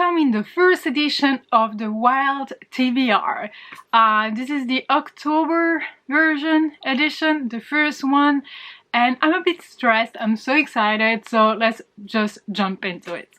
welcome in the first edition of the Wild TBR. This is the October version edition, the first one, and I'm a bit stressed. I'm so excited, so let's just jump into it.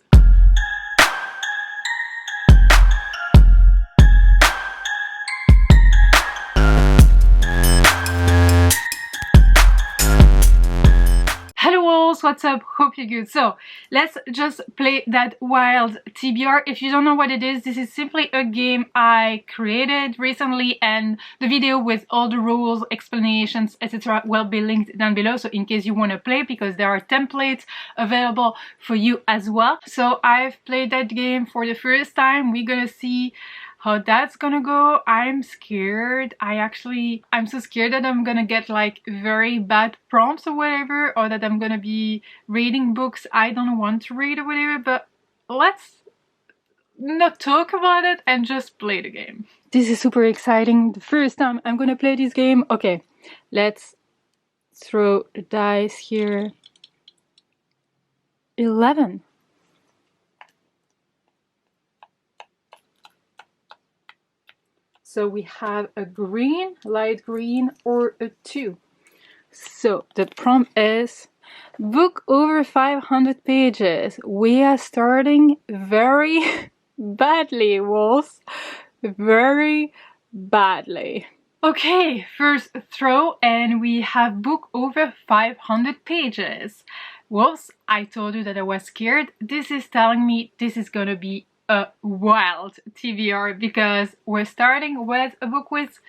What's up? Hope you're good. So let's just play that Wild TBR. If you don't know what it is, this is simply a game I created recently, and the video with all the rules, explanations, etc. will be linked down below, so in case you want to play, because there are templates available for you as well. So I've played that game for the first time. We're gonna see how that's gonna go. I'm scared. I'm so scared that I'm gonna get like very bad prompts or whatever, or that I'm gonna be reading books I don't want to read or whatever, but let's not talk about it and just play the game. This is super exciting. The first time I'm gonna play this game. Okay, let's throw the dice here. 11. So we have a green, light green, or a 2. So the prompt is book over 500 pages. We are starting very badly, wolves. Very badly. Okay, first throw, and we have book over 500 pages. Wolves, I told you that I was scared. This is telling me this is gonna be a wild TBR, because we're starting with a book with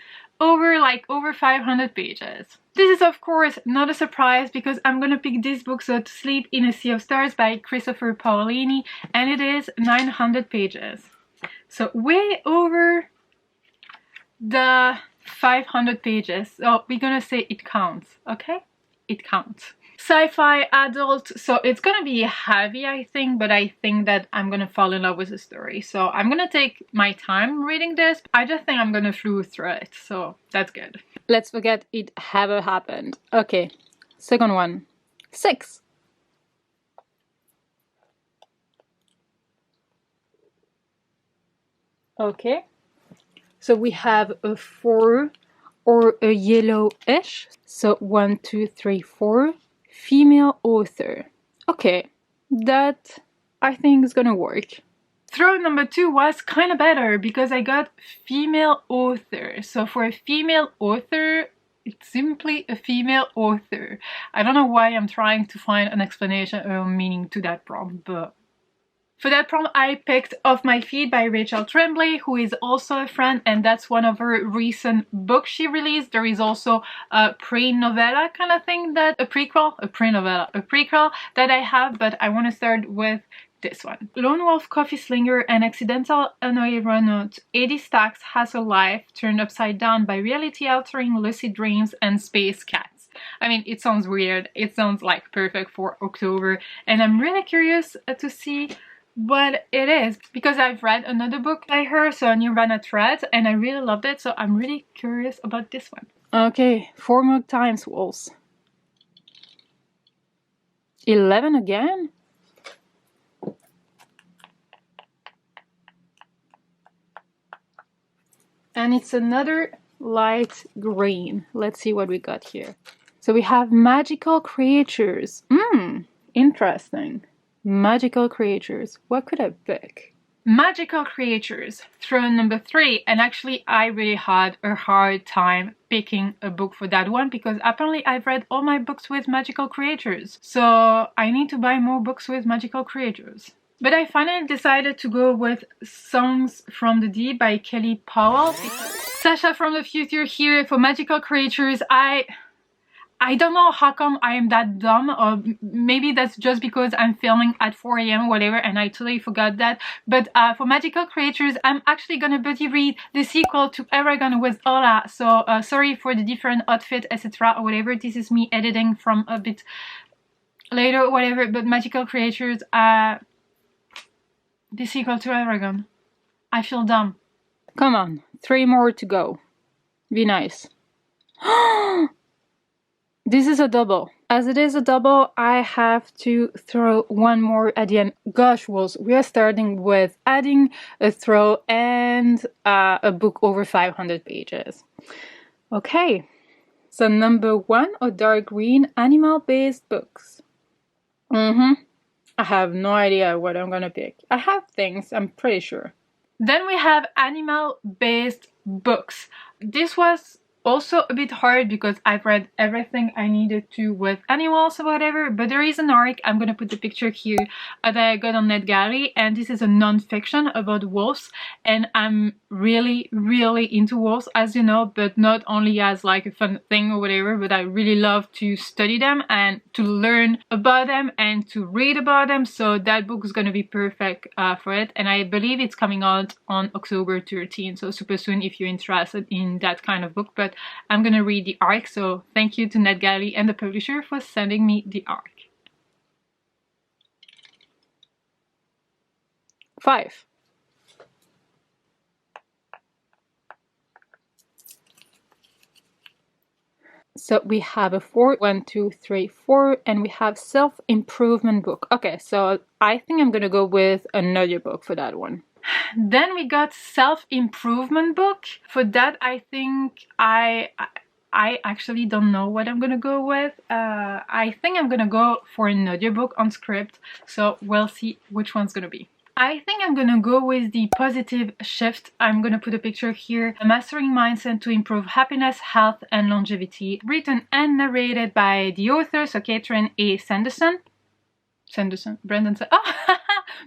over 500 pages. This is of course not a surprise, because I'm gonna pick this book, So to Sleep in a Sea of Stars by Christopher Paolini, and it is 900 pages. So way over the 500 pages. So we're gonna say it counts, okay? It counts. Sci-fi, adult, so it's gonna be heavy, I think, but I think that I'm gonna fall in love with the story. So I'm gonna take my time reading this. I just think I'm gonna flew through it, so that's good. Let's forget it ever happened. Okay, second one. 6. Okay, so we have a 4 or a yellowish. So 1, 2, 3, 4. Female author. Okay, that I think is gonna work. Throw number 2 was kind of better, because I got female author. So for a female author, it's simply a female author. I don't know why I'm trying to find an explanation or meaning to that prompt, but for that prompt, I picked Off My Feet by Rachel Tremblay, who is also a friend, and that's one of her recent books she released. There is also a pre-novella kind of thing, that a prequel that I have, but I want to start with this one. Lone Wolf Coffee Slinger and accidental annoying runner, Eddie Stacks has her life turned upside down by reality-altering lucid dreams and space cats. I mean, it sounds weird. It sounds like perfect for October, and I'm really curious to see what it is, because I've read another book by her, so Nirvana Threads, and I really loved it, so I'm really curious about this one. Okay, 4 more times, wolves. 11 again? And it's another light green. Let's see what we got here. So we have magical creatures. Interesting. Magical creatures. What could I pick? Magical creatures. Throw number 3. And actually, I really had a hard time picking a book for that one, because apparently I've read all my books with magical creatures. So I need to buy more books with magical creatures. But I finally decided to go with Songs from the Deep by Kelly Powell. Sasha from the future here for magical creatures. I don't know how come I am that dumb, or maybe that's just because I'm filming at 4 AM or whatever, and I totally forgot that. But for magical creatures, I'm actually gonna buddy read the sequel to Aragon with Ola. So sorry for the different outfit, etc. or whatever. This is me editing from a bit later or whatever. But magical creatures, the sequel to Aragon. I feel dumb. Come on, 3 more to go. Be nice. This is a double. As it is a double, I have to throw one more at the end. Gosh, Wolves, we are starting with adding a throw and a book over 500 pages. Okay, so number 1 are dark green animal-based books. I have no idea what I'm gonna pick. I have things, I'm pretty sure. Then we have animal-based books. This was also a bit hard because I've read everything I needed to with animals or whatever, but there is an arc, I'm gonna put the picture here, that I got on NetGalley, and this is a non-fiction about wolves, and I'm really into wolves, as you know, but not only as like a fun thing or whatever, but I really love to study them and to learn about them and to read about them, so that book is gonna be perfect for it, and I believe it's coming out on October 13th, so super soon if you're interested in that kind of book. But I'm gonna read the arc, so thank you to NetGalley and the publisher for sending me the arc. 5. So we have a 4, 1, 2, 3, 4, and we have self-improvement book. Okay, so I think I'm gonna go with another book for that one. Then we got self-improvement book. For that, I think I actually don't know what I'm gonna go with. I think I'm gonna go for another book on script, so we'll see which one's gonna be. I think I'm gonna go with the positive shift. I'm gonna put a picture here. A mastering mindset to improve happiness, health, and longevity. Written and narrated by the author, so Catherine A. Sanderson. Brendan said, oh,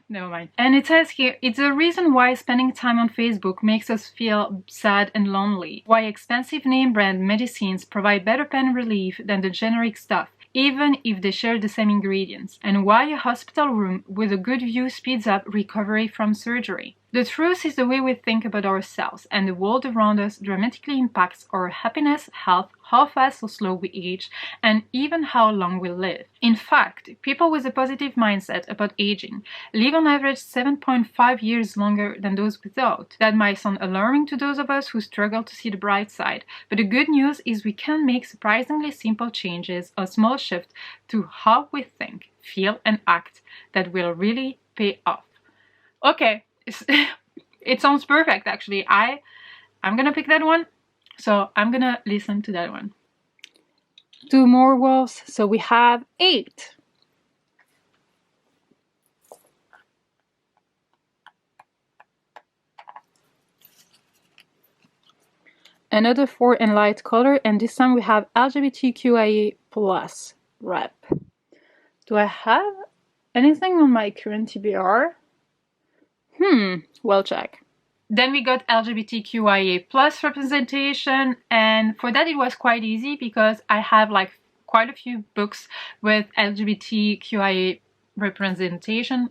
never mind. And it says here, it's a reason why spending time on Facebook makes us feel sad and lonely. Why expensive name brand medicines provide better pain relief than the generic stuff, even if they share the same ingredients. And why a hospital room with a good view speeds up recovery from surgery. The truth is the way we think about ourselves and the world around us dramatically impacts our happiness, health, how fast or slow we age, and even how long we live. In fact, people with a positive mindset about aging live on average 7.5 years longer than those without. That might sound alarming to those of us who struggle to see the bright side, but the good news is we can make surprisingly simple changes, a small shift to how we think, feel, and act that will really pay off. Okay. It sounds perfect, actually. I'm gonna pick that one, so I'm gonna listen to that one. 2 more wolves, so we have 8. Another 4 in light color, and this time we have LGBTQIA+ rep. Do I have anything on my current TBR? Well, check. Then we got LGBTQIA+ representation, and for that it was quite easy because I have like quite a few books with LGBTQIA representation.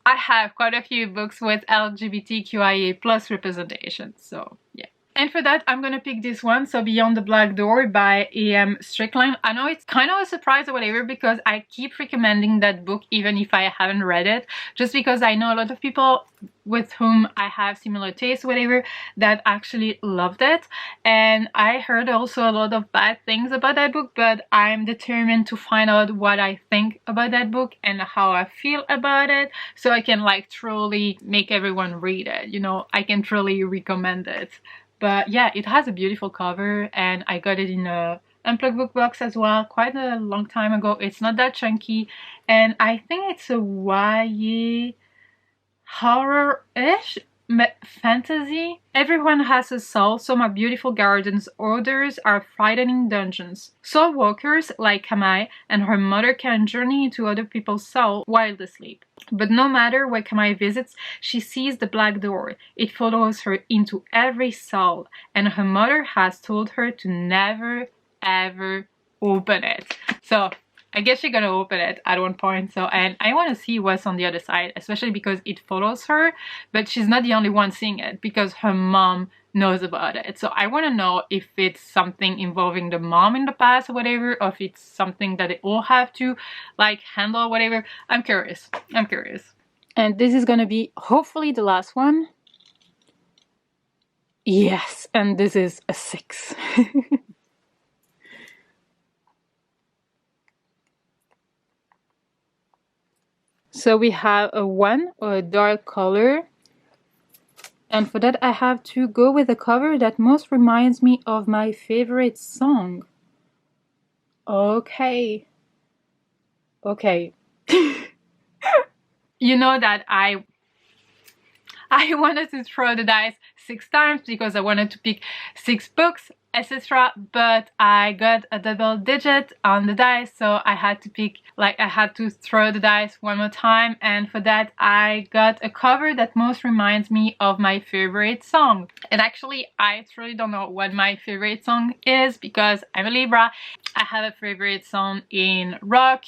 I have quite a few books with LGBTQIA+ representation, so yeah. And for that, I'm gonna pick this one, so Beyond the Black Door by A.M. Strickland. I know it's kind of a surprise or whatever because I keep recommending that book even if I haven't read it, just because I know a lot of people with whom I have similar tastes or whatever that actually loved it. And I heard also a lot of bad things about that book, but I'm determined to find out what I think about that book and how I feel about it, so I can like truly make everyone read it, you know, I can truly recommend it. But yeah, it has a beautiful cover, and I got it in a Unplugged book box as well quite a long time ago. It's not that chunky, and I think it's a YA horror-ish fantasy. Everyone has a soul. Some are beautiful gardens, others are frightening dungeons. Soul walkers like Kamai and her mother can journey into other people's soul while they sleep. But no matter where Kamai visits, she sees the black door. It follows her into every soul, and her mother has told her to never ever open it. So I guess she's gonna open it at one point, so, and I want to see what's on the other side, especially because it follows her, but she's not the only one seeing it because her mom knows about it. So I want to know if it's something involving the mom in the past or whatever, or if it's something that they all have to like handle or whatever. I'm curious. And this is gonna be hopefully the last one. Yes, and this is a 6. So we have a 1 or a dark color. And for that I have to go with a cover that most reminds me of my favorite song. Okay. Okay. You know that I wanted to throw the dice 6 times because I wanted to pick 6 books, etc. But I got a double digit on the dice, so I had to pick, like, I had to throw the dice one more time, and for that I got a cover that most reminds me of my favorite song. And actually I truly don't know what my favorite song is because I'm a Libra. I have a favorite song in rock,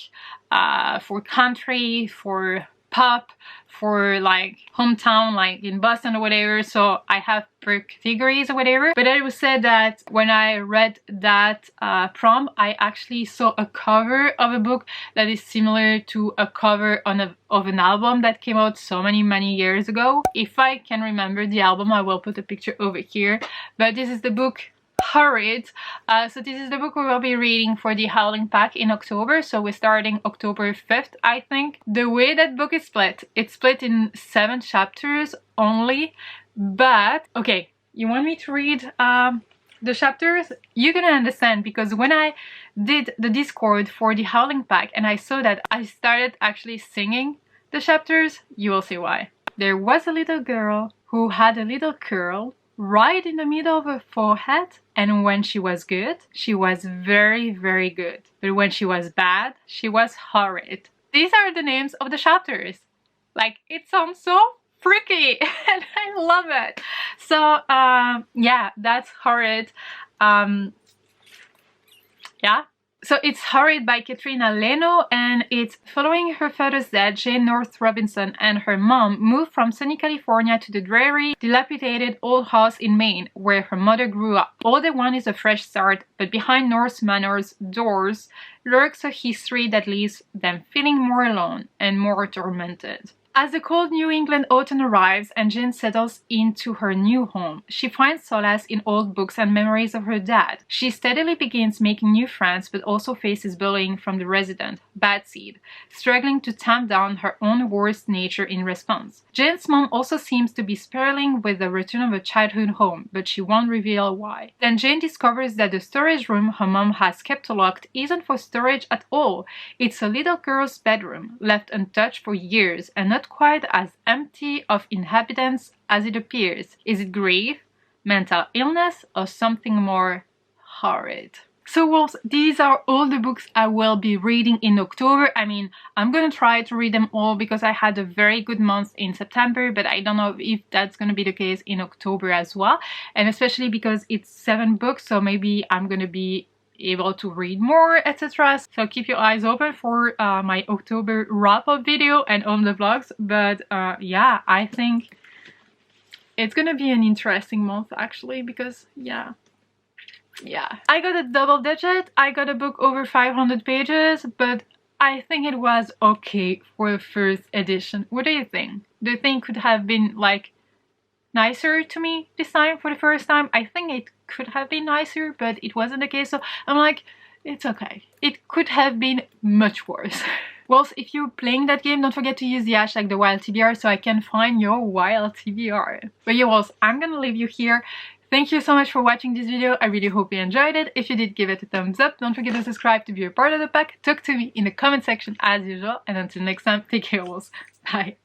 for country, for pop, for like hometown, like in Boston or whatever, so I have per categories or whatever. But I would say that when I read that prompt, I actually saw a cover of a book that is similar to a cover of an album that came out so many years ago. If I can remember the album, I will put a picture over here, but this is the book Horrid. So this is the book we will be reading for the Howling pack in October, so we're starting October 5th, I think. The way that book is split, it's split in 7 chapters only, but okay, you want me to read the chapters? You're gonna understand, because when I did the Discord for the Howling pack and I saw that I started actually singing the chapters, you will see why. There was a little girl who had a little curl right in the middle of her forehead, and when she was good, she was very good, but when she was bad, she was horrid. These are the names of the chapters. Like, it sounds so freaky and I love it. So yeah, that's Horrid. Yeah. So it's Horrid by Katrina Leno, and it's following her father's death. Jane North Robinson and her mom moved from sunny California to the dreary, dilapidated old house in Maine, where her mother grew up. All they want is a fresh start, but behind North Manor's doors lurks a history that leaves them feeling more alone and more tormented. As the cold New England autumn arrives and Jane settles into her new home, she finds solace in old books and memories of her dad. She steadily begins making new friends, but also faces bullying from the resident, Bad Seed, struggling to tamp down her own worst nature in response. Jane's mom also seems to be spiraling with the return of her childhood home, but she won't reveal why. Then Jane discovers that the storage room her mom has kept locked isn't for storage at all. It's a little girl's bedroom, left untouched for years and not quite as empty of inhabitants as it appears. Is it grief, mental illness, or something more horrid? So wolves, these are all the books I will be reading in October. I mean, I'm gonna try to read them all because I had a very good month in September, but I don't know if that's gonna be the case in October as well. And especially because it's 7 books, so maybe I'm gonna be able to read more, etc. So keep your eyes open for my October wrap-up video and on the vlogs. But yeah, I think it's gonna be an interesting month actually, because yeah, I got a double digit. I got a book over 500 pages, but I think it was okay for the first edition. What do you think? Do you think it could have been like nicer to me this time for the first time? I think it could have been nicer, but it wasn't the case, so I'm like, it's okay. It could have been much worse. Well, if you're playing that game, don't forget to use the hashtag #thewildsTBR so I can find your wild TBR. But yeah, well, I'm gonna leave you here. Thank you so much for watching this video. I really hope you enjoyed it. If you did, give it a thumbs up. Don't forget to subscribe to be a part of the pack. Talk to me in the comment section as usual. And until next time, take care, wolves. Bye.